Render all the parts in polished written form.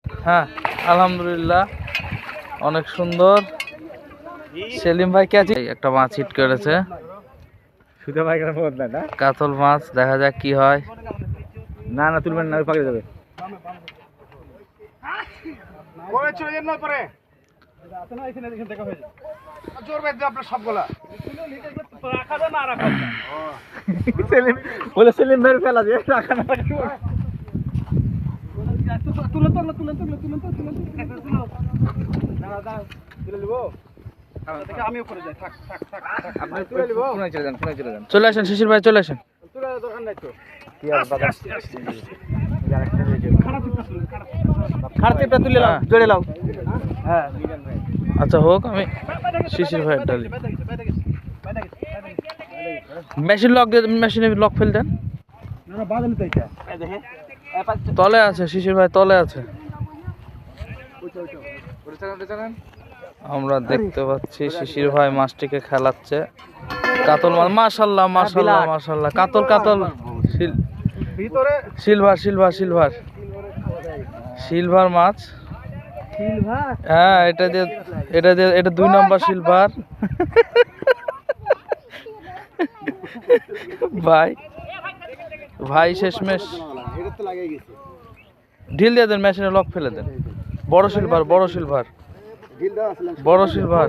হ্যাঁ আলহামদুলিল্লাহ অনেক সুন্দর। সেলিম ভাই ক্যাচ একটা মাছ হিট করেছে, কাতল মাছ। দেখা যাক কি হয়। না না তুলবেন না, পাকে যাবে। বলে সেলিম ভাইয়ের ফেলা দিয়ে রাখা না চলে আসেন শিশির ভাই, চলে আসেন। জোরে লাও। আচ্ছা হোক, আমি শিশির ভাইয়ের ডালি মেশিন লক দিয়ে, মেশিনে লক ফেল দেন। তলে আছে শিশির ভাই, তলে আছে। আমরা দেখতে পাচ্ছি শিশির ভাই মাছটিকে খেলাচ্ছে। কাতল মাছ, মাশাআল্লাহ মাশাআল্লাহ মাশাআল্লাহ। কাতল কাতল সিলভার সিলভার সিলভার সিলভার মাছ। হ্যাঁ এটা দিয়ে, এটা 2 নম্বর সিলভার। ভাই ভাই শেষমেশ ঢিল দিয়ে দেন, মেশিনে লক ফেলে দেন। বড় সিলভার, বড় সিলভার, বড় সিলভার।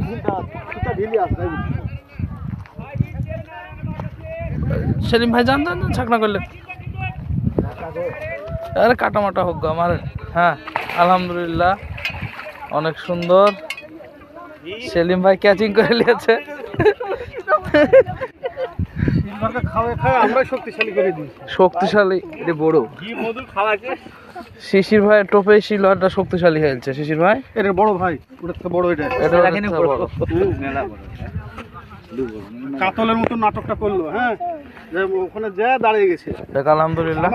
সেলিম ভাই যান যান যান, ছাকনা করলে। আরে কাটামাটা হোক আমার। হ্যাঁ আলহামদুলিল্লাহ অনেক সুন্দর। সেলিম ভাই ক্যাচিং করে নিয়েছে। শক্তিশালী, এটা বড় শিশির ভাই টোপে সিলভারটা শক্তিশালী হয়েছে। শিশির ভাই এটা বড় ভাই, ওটা তো বড়। এটা বড়। কাতলের মতো নাটকটা করলো। হ্যাঁ ওখানে যা দাঁড়িয়ে গেছে। দেখ আলহামদুলিল্লাহ।